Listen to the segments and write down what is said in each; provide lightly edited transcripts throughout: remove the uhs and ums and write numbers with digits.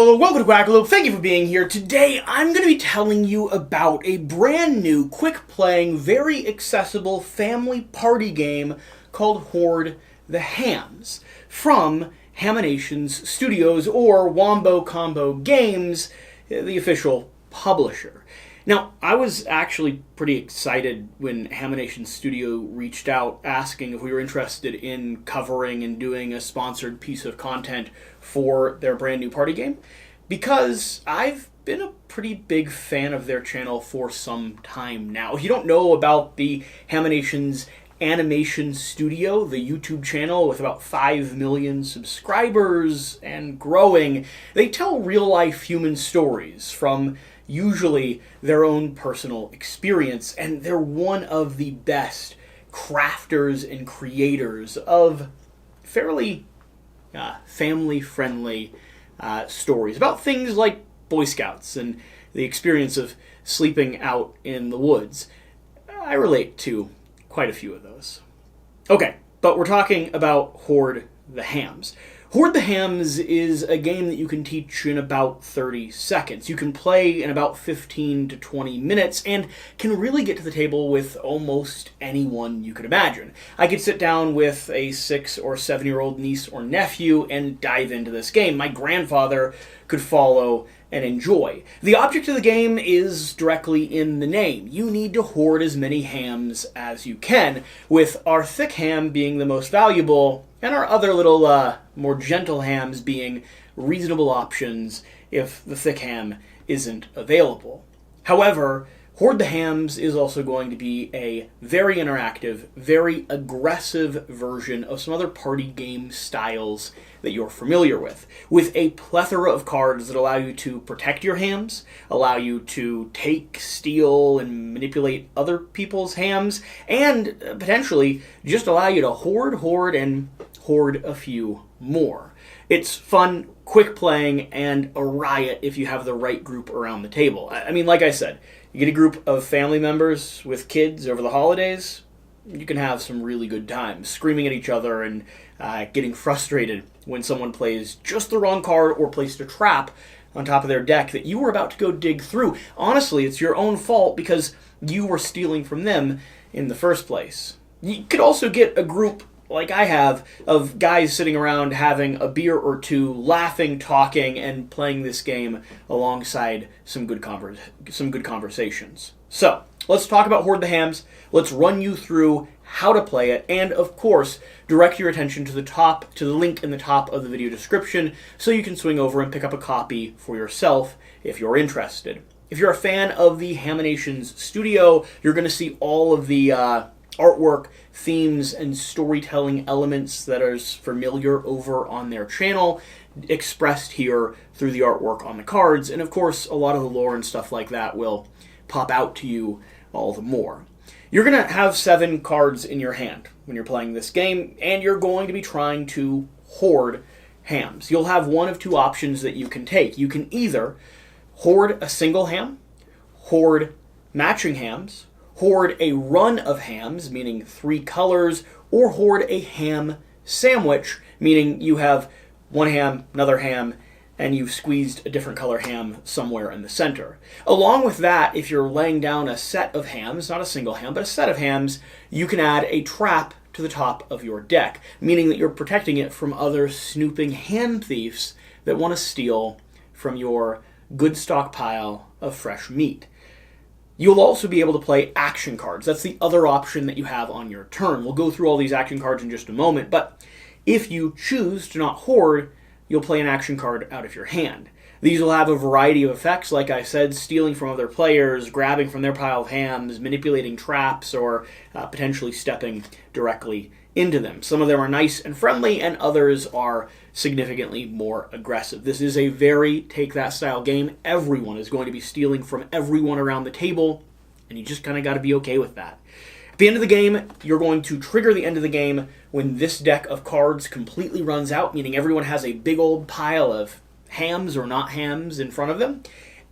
Hello, welcome to Quackalope. Thank you for being here. Today, I'm going to be telling you about a brand new, quick-playing, very accessible family party game called Hoard the Hams from Haminations Studios, or Wombo Combo Games, the official publisher. Now, I was actually pretty excited when Haminations Studio reached out asking if we were interested in covering and doing a sponsored piece of content for their brand new party game, because I've been a pretty big fan of their channel for some time now. If you don't know about the Haminations Animation Studio, the YouTube channel with about 5 million subscribers and growing, they tell real-life human stories from usually their own personal experience, and they're one of the best crafters and creators of fairly family-friendly stories about things like Boy Scouts and the experience of sleeping out in the woods. I relate to quite a few of those. Okay, but we're talking about Hoard the Hams. Hoard the Hams is a game that you can teach in about 30 seconds. You can play in about 15 to 20 minutes and can really get to the table with almost anyone you could imagine. I could sit down with a 6 or 7-year-old niece or nephew and dive into this game. My grandfather could follow and enjoy. The object of the game is directly in the name. You need to hoard as many hams as you can, with our thick ham being the most valuable, and our other little, more gentle hams being reasonable options if the thick ham isn't available. However, Hoard the Hams is also going to be a very interactive, very aggressive version of some other party game styles that you're familiar with a plethora of cards that allow you to protect your hams, allow you to take, steal, and manipulate other people's hams, and potentially just allow you to hoard, and hoard a few more. It's fun, quick playing, and a riot if you have the right group around the table. I mean, like I said, you get a group of family members with kids over the holidays, you can have some really good times, screaming at each other and getting frustrated when someone plays just the wrong card or placed a trap on top of their deck that you were about to go dig through. Honestly, it's your own fault because you were stealing from them in the first place. You could also get a group like I have, of guys sitting around having a beer or two, laughing, talking, and playing this game alongside some good conversations. So, let's talk about Hoard the Hams, let's run you through how to play it, and of course, direct your attention to the link in the top of the video description so you can swing over and pick up a copy for yourself if you're interested. If you're a fan of the Haminations Studio, you're going to see all of the artwork, themes, and storytelling elements that are familiar over on their channel, expressed here through the artwork on the cards, and of course a lot of the lore and stuff like that will pop out to you all the more. You're going to have 7 cards in your hand when you're playing this game, and you're going to be trying to hoard hams. You'll have one of 2 options that you can take. You can either hoard a single ham, hoard matching hams, hoard a run of hams, meaning 3 colors, or hoard a ham sandwich, meaning you have one ham, another ham, and you've squeezed a different color ham somewhere in the center. Along with that, if you're laying down a set of hams, not a single ham, but a set of hams, you can add a trap to the top of your deck, meaning that you're protecting it from other snooping hand thieves that want to steal from your good stockpile of fresh meat. You'll also be able to play action cards. That's the other option that you have on your turn. We'll go through all these action cards in just a moment, but if you choose to not hoard, you'll play an action card out of your hand. These will have a variety of effects, like I said, stealing from other players, grabbing from their pile of hams, manipulating traps, or potentially stepping directly into them. Some of them are nice and friendly, and others are significantly more aggressive. This is a very take-that-style game. Everyone is going to be stealing from everyone around the table, and you just kind of got to be okay with that. At the end of the game, you're going to trigger the end of the game when this deck of cards completely runs out, meaning everyone has a big old pile of hams or not hams in front of them,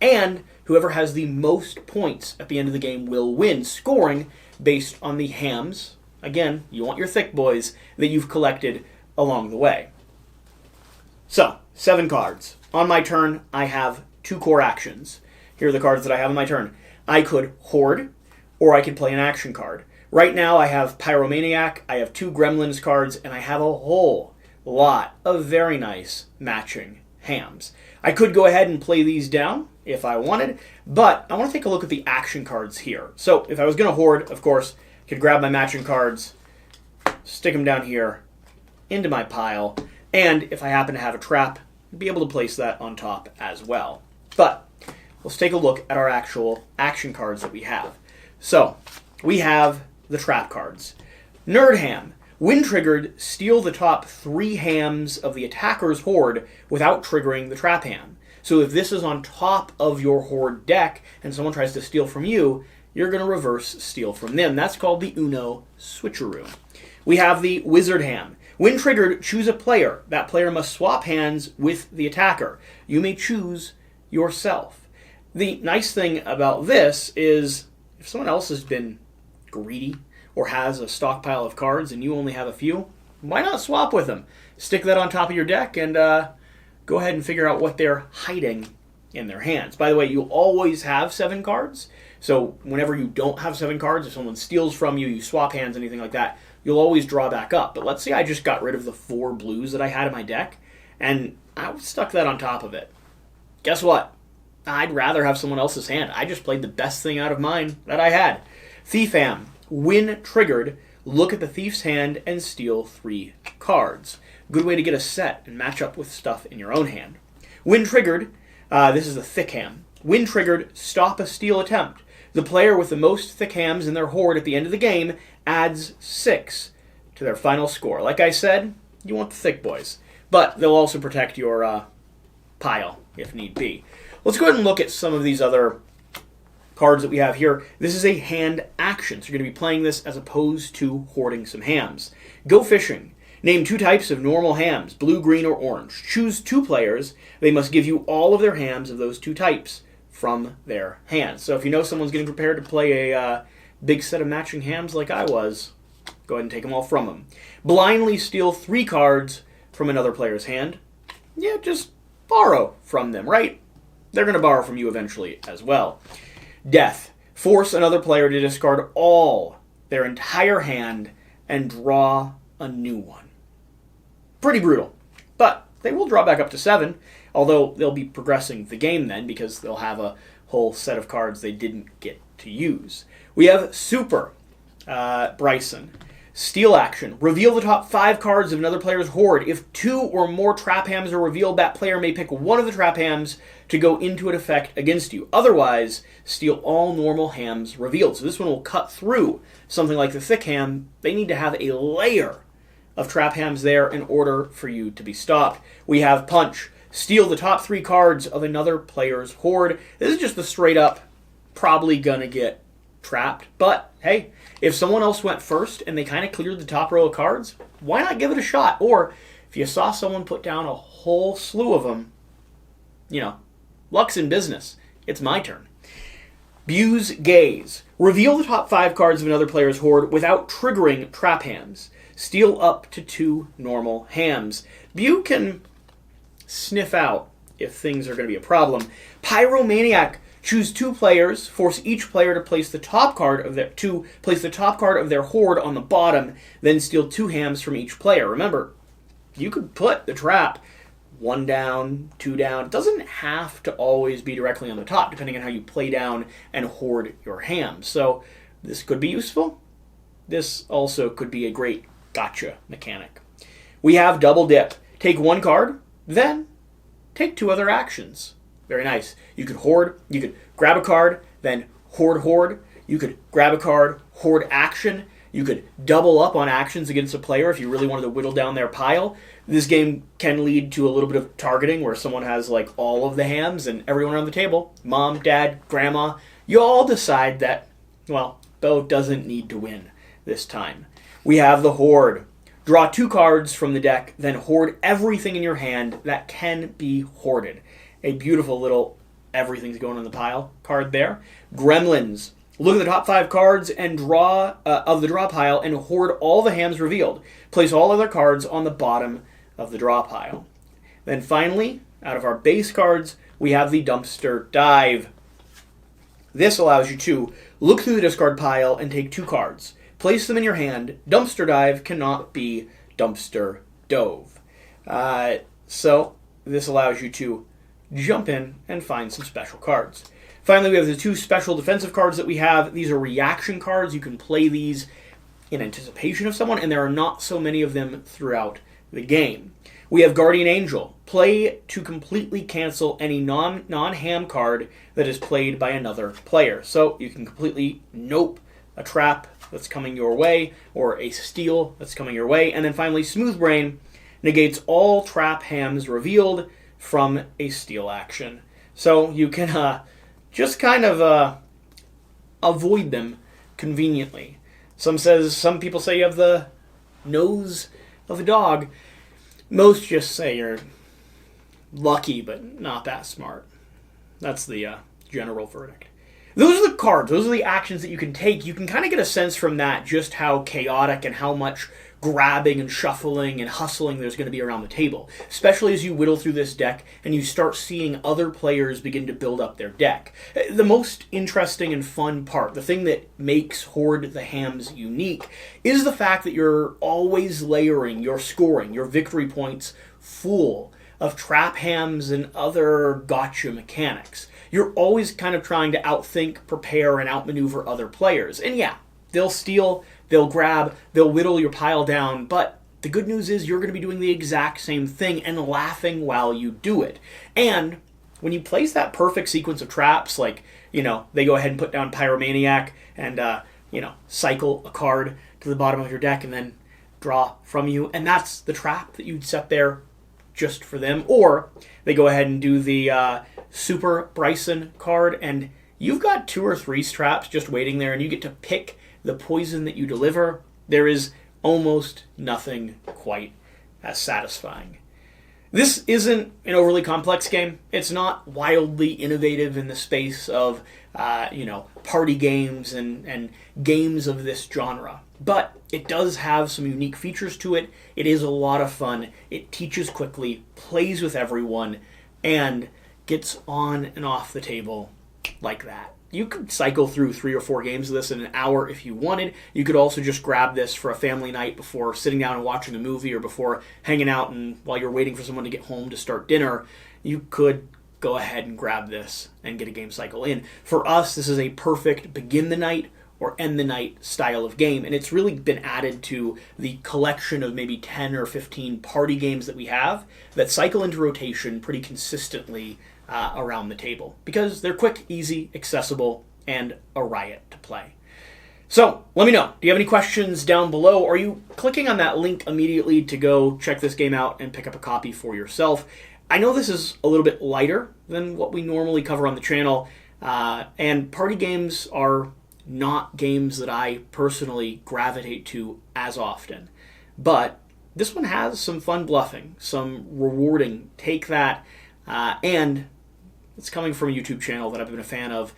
and whoever has the most points at the end of the game will win, scoring based on the hams, again, you want your thick boys, that you've collected along the way. So, 7 cards. on my turn, I have 2 core actions. Here are the cards that I have on my turn. I could hoard, or I could play an action card. Right now, I have Pyromaniac, I have 2 Gremlins cards, and I have a whole lot of very nice matching hams. I could go ahead and play these down if I wanted, but I want to take a look at the action cards here. So if I was going to hoard, of course, I could grab my matching cards, stick them down here into my pile, and if I happen to have a trap, be able to place that on top as well. But let's take a look at our actual action cards that we have. So we have the trap cards. Nerd Ham. When triggered, steal the top 3 hams of the attacker's hoard without triggering the trap ham. So if this is on top of your hoard deck and someone tries to steal from you, you're going to reverse steal from them. That's called the Uno switcheroo. We have the Wizard Ham. When triggered, choose a player. That player must swap hands with the attacker. You may choose yourself. The nice thing about this is if someone else has been greedy or has a stockpile of cards and you only have a few, why not swap with them? Stick that on top of your deck and go ahead and figure out what they're hiding in their hands. By the way, you always have 7 cards. So whenever you don't have 7 cards, if someone steals from you, you swap hands, anything like that, you'll always draw back up. But let's say I just got rid of the 4 blues that I had in my deck, and I stuck that on top of it. Guess what? I'd rather have someone else's hand. I just played the best thing out of mine that I had. Thief Ham. When triggered, look at the thief's hand and steal 3 cards. Good way to get a set and match up with stuff in your own hand. When triggered, this is the thick ham. When triggered, stop a steal attempt. The player with the most thick hams in their hoard at the end of the game adds 6 to their final score. Like I said, you want the thick boys. But they'll also protect your pile if need be. Let's go ahead and look at some of these other cards that we have here. This is a hand action, so you're going to be playing this as opposed to hoarding some hams. Go fishing. Name 2 types of normal hams, blue, green, or orange. Choose 2 players. They must give you all of their hams of those 2 types from their hands. So if you know someone's getting prepared to play a big set of matching hams like I was, go ahead and take them all from them. Blindly steal 3 cards from another player's hand. Yeah, just borrow from them, right? They're going to borrow from you eventually as well. Death. Force another player to discard all their entire hand and draw a new one. Pretty brutal. But they will draw back up to 7, although they'll be progressing the game then because they'll have a whole set of cards they didn't get to use. We have Super Bryson. Steal action. Reveal the top 5 cards of another player's hoard. If 2 or more trap hams are revealed, that player may pick one of the trap hams to go into an effect against you. Otherwise, steal all normal hams revealed. So this one will cut through something like the thick ham. They need to have a layer of trap hams there in order for you to be stopped. We have Punch. Steal the top 3 cards of another player's hoard. This is just the straight up, probably gonna get trapped. But hey, if someone else went first and they kind of cleared the top row of cards, why not give it a shot? Or if you saw someone put down a whole slew of them, luck's in business. It's my turn. Buse Gaze. Reveal the top 5 cards of another player's hoard without triggering trap hams. Steal up to 2 normal hams. Bew can sniff out if things are going to be a problem. Pyromaniac. Choose 2 players. Force each player to place the top card of their hoard on the bottom. Then steal 2 hams from each player. Remember, you could put the trap 1 down, 2 down. It doesn't have to always be directly on the top, depending on how you play down and hoard your hams. So this could be useful. This also could be a great gotcha mechanic. We have Double Dip. Take 1 card, then take 2 other actions. Very nice. You could hoard, you could grab a card, then hoard. You could grab a card, hoard action. You could double up on actions against a player if you really wanted to whittle down their pile. This game can lead to a little bit of targeting where someone has like all of the hams and everyone around the table, mom, dad, grandma, you all decide that, well, Bo doesn't need to win this time. We have the Hoard. Draw 2 cards from the deck, then hoard everything in your hand that can be hoarded. A beautiful little everything's going in the pile card there. Gremlins. Look at the top 5 cards and draw of the draw pile and hoard all the hams revealed. Place all other cards on the bottom of the draw pile. Then finally, out of our base cards, we have the Dumpster Dive. This allows you to look through the discard pile and take 2 cards. Place them in your hand. Dumpster Dive cannot be Dumpster Dove. So this allows you to jump in and find some special cards. Finally, we have the 2 special defensive cards that we have. These are reaction cards. You can play these in anticipation of someone, and there are not so many of them throughout the game. We have Guardian Angel. Play to completely cancel any non-ham card that is played by another player. So you can completely nope a trap that's coming your way, or a steal that's coming your way. And then finally, Smooth Brain negates all trap hams revealed from a steal action. So you can just kind of avoid them conveniently. Some people say you have the nose of a dog. Most just say you're lucky, but not that smart. That's the general verdict. Those are the cards. Those are the actions that you can take. You can kind of get a sense from that just how chaotic and how much grabbing and shuffling and hustling there's going to be around the table, especially as you whittle through this deck and you start seeing other players begin to build up their deck. The most interesting and fun part, the thing that makes Hoard the Hams unique, is the fact that you're always layering your scoring, your victory points, full of trap hams and other gotcha mechanics. You're always kind of trying to outthink, prepare, and outmaneuver other players. And yeah, they'll steal, they'll grab, they'll whittle your pile down, but the good news is you're going to be doing the exact same thing and laughing while you do it. And when you place that perfect sequence of traps, like, they go ahead and put down Pyromaniac and, cycle a card to the bottom of your deck and then draw from you, and that's the trap that you'd set there just for them. Or they go ahead and do the Super Bryson card, and you've got 2 or 3 traps just waiting there, and you get to pick the poison that you deliver. There is almost nothing quite as satisfying. This isn't an overly complex game. It's not wildly innovative in the space of, party games and games of this genre. But it does have some unique features to it. It is a lot of fun. It teaches quickly, plays with everyone, and gets on and off the table like that. You could cycle through 3 or 4 games of this in an hour if you wanted. You could also just grab this for a family night before sitting down and watching a movie, or before hanging out and while you're waiting for someone to get home to start dinner. You could go ahead and grab this and get a game cycle in. For us, this is a perfect begin the night or end the night style of game, and it's really been added to the collection of maybe 10 or 15 party games that we have that cycle into rotation pretty consistently around the table, because they're quick, easy, accessible, and a riot to play. So, let me know. Do you have any questions down below? Are you clicking on that link immediately to go check this game out and pick up a copy for yourself? I know this is a little bit lighter than what we normally cover on the channel, and party games are not games that I personally gravitate to as often. But this one has some fun bluffing, some rewarding take that, and it's coming from a YouTube channel that I've been a fan of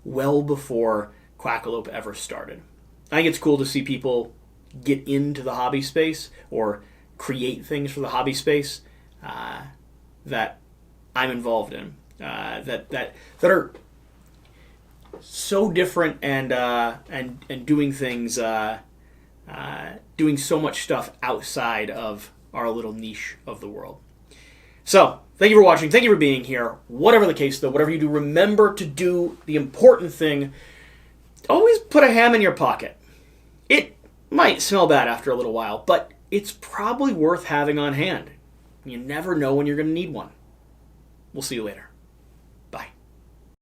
well before Quackalope ever started. I think it's cool to see people get into the hobby space or create things for the hobby space that I'm involved in, that are so different and doing things, doing so much stuff outside of our little niche of the world. So, thank you for watching. Thank you for being here. Whatever the case, though, whatever you do, remember to do the important thing. Always put a ham in your pocket. It might smell bad after a little while, but it's probably worth having on hand. You never know when you're going to need one. We'll see you later.